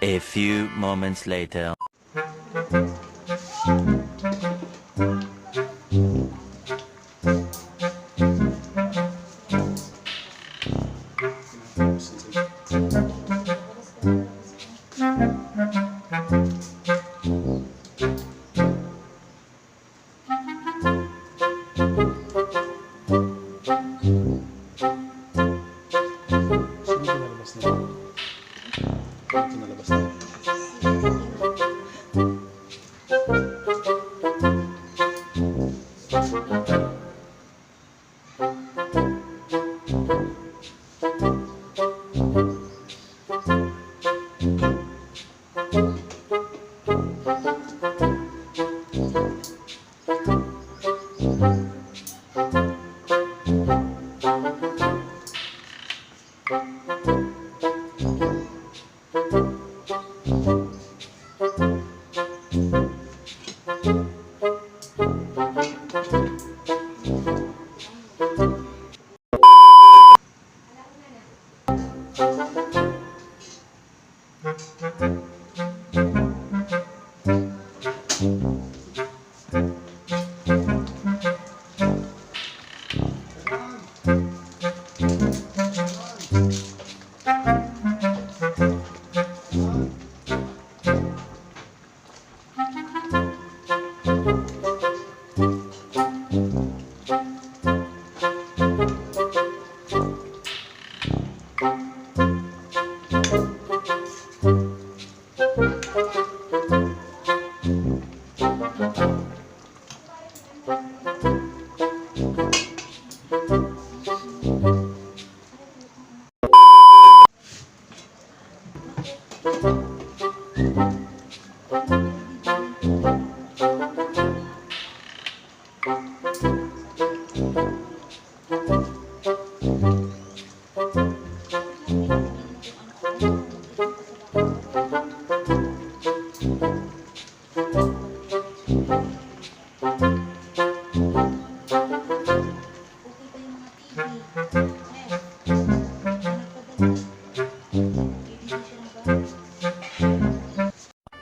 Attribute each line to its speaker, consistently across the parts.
Speaker 1: A few moments later.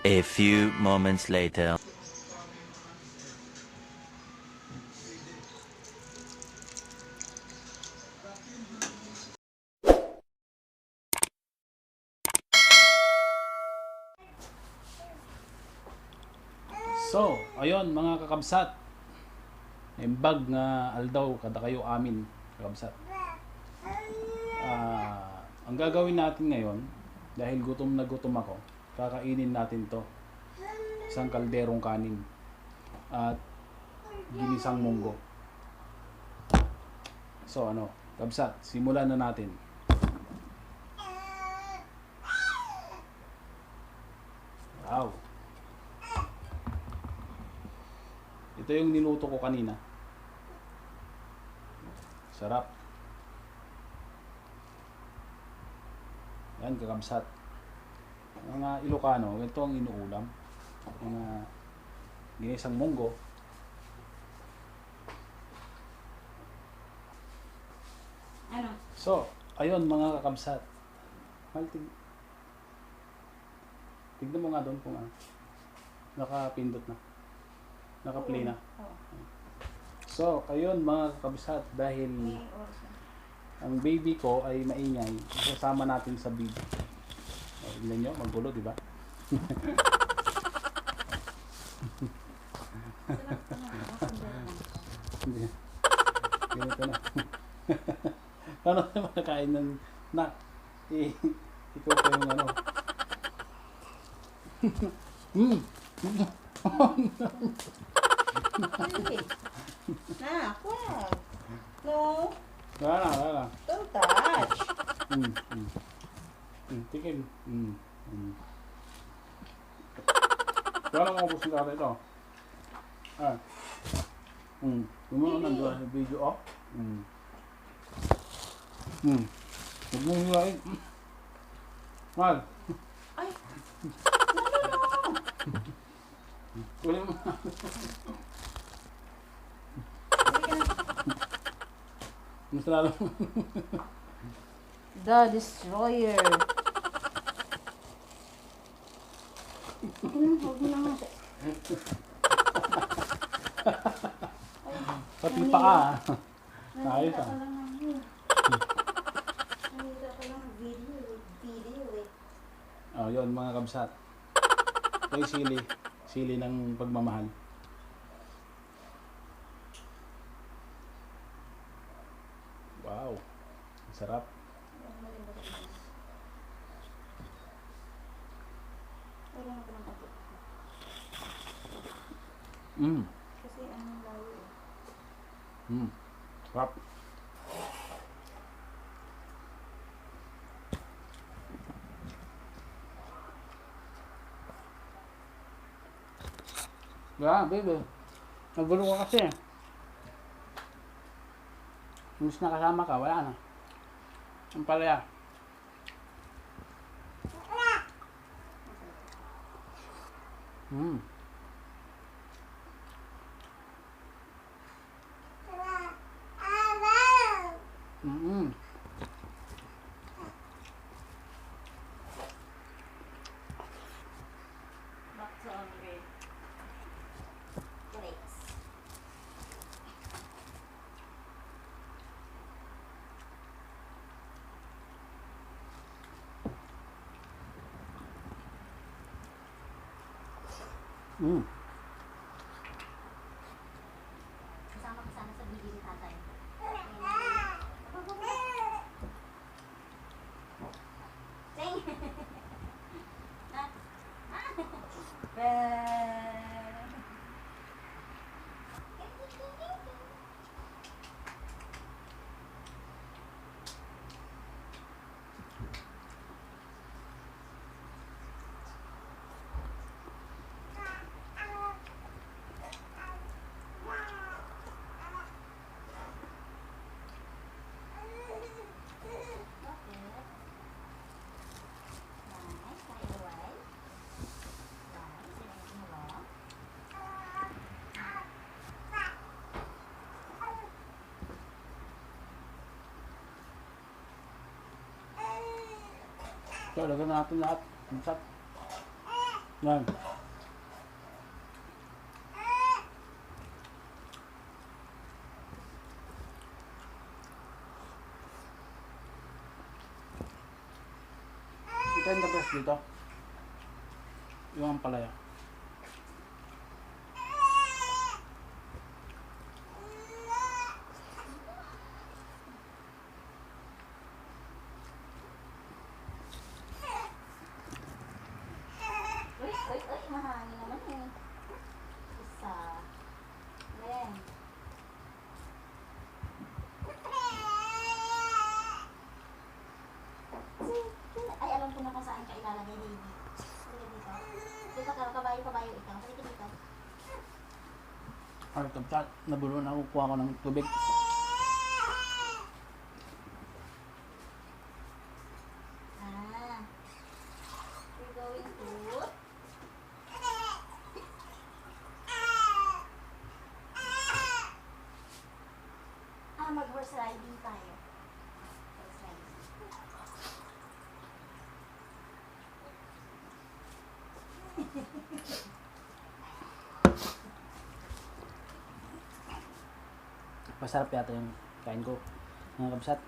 Speaker 1: A few moments later.
Speaker 2: So, ayun mga kakabsat. Embag nga aldaw kada kayo amin, kakabsat. Ang gagawin natin ngayon, dahil gutom na gutom ako, kakainin natin to. Isang kalderong kanin at ginisang munggo. So ano, kabsat, simulan na natin. Wow. Ito yung niluto ko kanina. Sarap. Yan, kakabsat. Mga Ilokano, ito ang inuulam. Mga ginisang munggo.
Speaker 3: Ano?
Speaker 2: So, ayun mga kakabsat. Tignan mo nga doon kung ano. Nakapindot na. Naka-play na. So, ayun mga kakabsat, dahil ang baby ko ay maingay, isasama natin sa video. Tignan nyo, magulo, di ba? Ganito na. Paano naman nakain ng nak? Ikaw pa yung ano.
Speaker 3: Nak, wag. No.
Speaker 2: Wala.
Speaker 3: Don't touch.
Speaker 2: Tikim. Kaya lang ako pusin ito. Gumawa ng doon sa video off. Huwag mong hilain. Mal.
Speaker 3: Ay.
Speaker 2: Kunin mo. Mas lalo.
Speaker 3: The Destroyer. Huwag mo na.
Speaker 2: Pati pa ka. Ayos ah.
Speaker 3: Nakita ko lang video eh.
Speaker 2: Oh, yun mga kabsat. Ito yung sili ng pagmamahal. Wow, sarap.
Speaker 3: Kasi ano layo eh.
Speaker 2: Sarap. Yeah, baby. Nagulo ka kasi. Imbis na kasama ka, wala na. Ang palaya.
Speaker 3: Back to hungry. Grapes. Kasama ko sana sa video ni tatay.
Speaker 2: So, lagyan natin lahat. Masat. Yan. Ito yung the best dito. Yung ampalaya.
Speaker 3: Uy, mahangin naman eh. Isa. Len. Ay, alam ko na kung saan ka ilalagay, baby. Sige dito. Dito ka, kabayo ikaw. Sige dito.
Speaker 2: Ay, kapsat. Nabulo na ako. Kuha ko ng tubig.
Speaker 3: We're going to... mag-horse riding tayo. Horse riding.
Speaker 2: Masarap yata yung kain ko. Mga kabsat.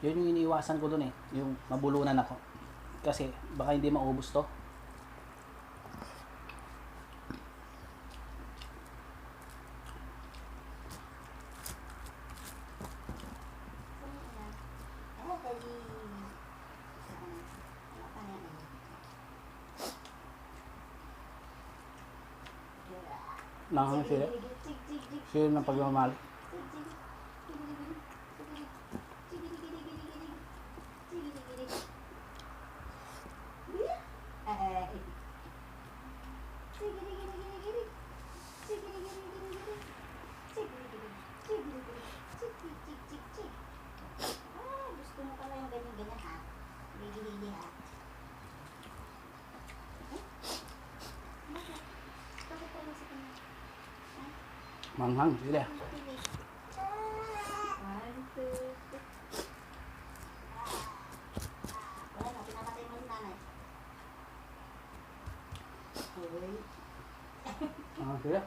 Speaker 2: Yun yung iniiwasan ko dun eh. Yung mabulunan ako. Kasi baka hindi maubos to. Nakakang sila. Sila ng pagmamahal.
Speaker 3: Gusto mo pala yung ganyan-ganyan ha? Hili-hili ha? Bakit tayo sa kanya?
Speaker 2: Manghang sila.
Speaker 3: One, two, three. Wala na, pinamatay mo si nanay. Okay.
Speaker 2: Manghang sila.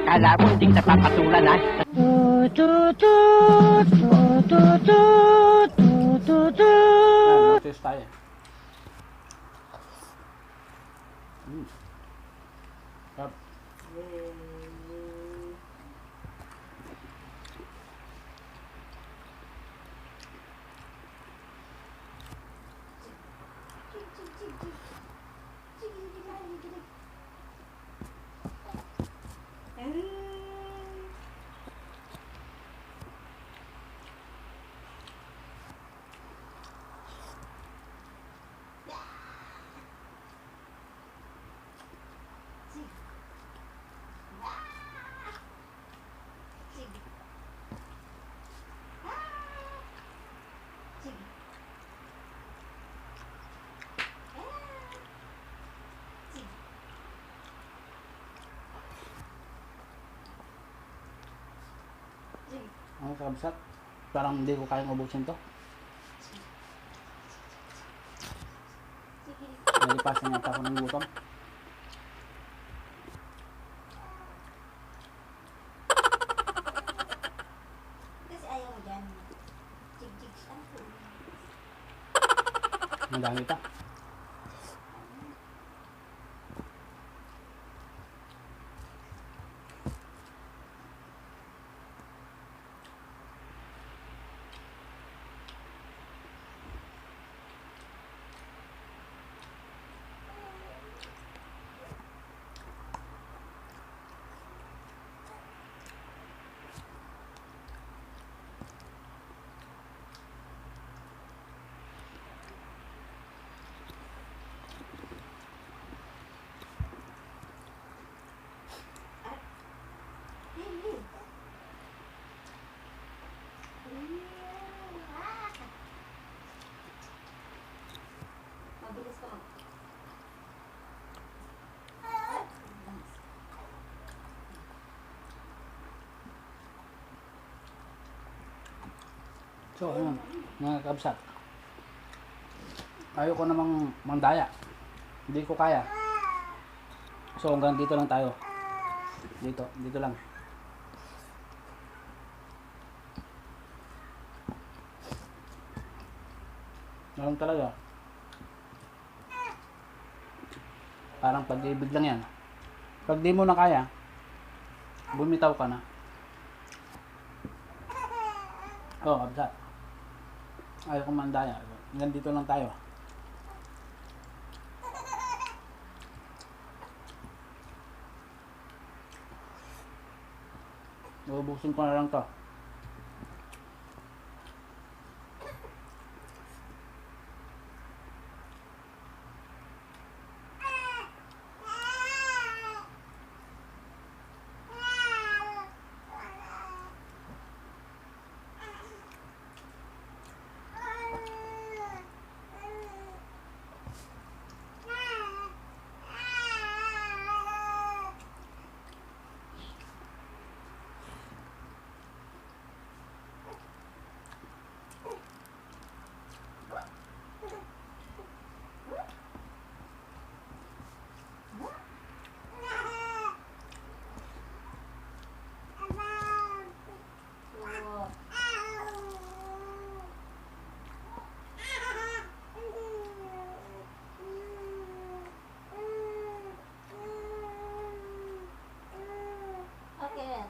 Speaker 4: Kala mo hindi kita papatulan ha?
Speaker 2: Notice tayo. Sarap. Ang kabsat. Parang hindi ko kayang ubusin to. Nalipasan yata ako ng gutom.
Speaker 3: Kasi ayaw mo dyan. Chig-chig.
Speaker 2: Madami pa.
Speaker 3: Mabilis ka mag...
Speaker 2: So, ayun, mga kabsat. Ayoko namang mandaya. Hindi ko kaya. So hanggang dito lang tayo. Dito lang. Ganun talaga. Parang pag-ibig lang yan. Pag di mo na kaya, bumitaw ka na. Oh, kabsat. Ayaw kong mandaya. Hanggang dito lang tayo. Ubusin ko na lang to.
Speaker 3: Okay.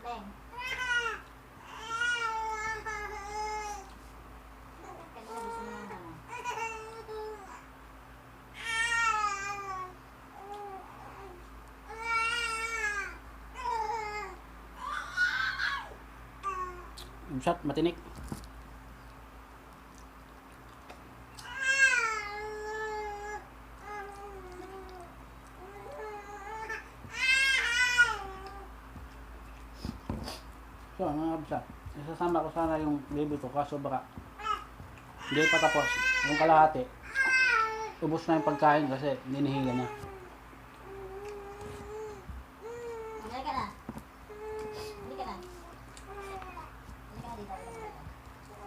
Speaker 3: Neng. Kanina gusto mo ng ano?
Speaker 2: Yung shot, matinik. So, mga kabsat, isasama ko sana yung baby ko kaso baka hindi pa tapos. Yung kalahati, ubos na yung pagkain kasi ninihiga niya.
Speaker 3: Halika na. Halika na. Halika na dito.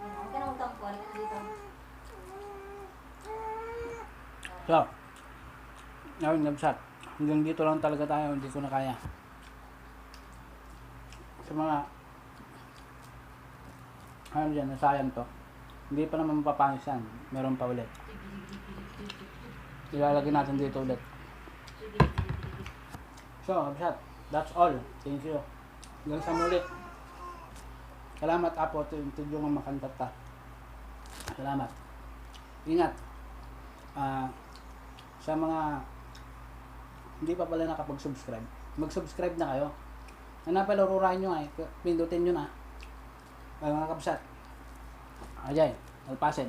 Speaker 3: Huwag ka na magtampo. Halika na dito.
Speaker 2: So, ngayon kabsat, hanggang dito lang talaga tayo, hindi ko na kaya. Sa mga ano dyan, nasayang to. Hindi pa naman mapapanis yan. Meron pa ulit. Ilalagay natin dito ulit. So, kabsat, that's all. Thank you. Hanggang sa muli. Salamat, Apo. Tudyo nga makanta ta. Salamat. Ingat. Sa mga hindi pa pala nakapag-subscribe, mag-subscribe na kayo. Napalururahin nyo pindutin nyo na. Mga kabsat. Ajay, alpasin.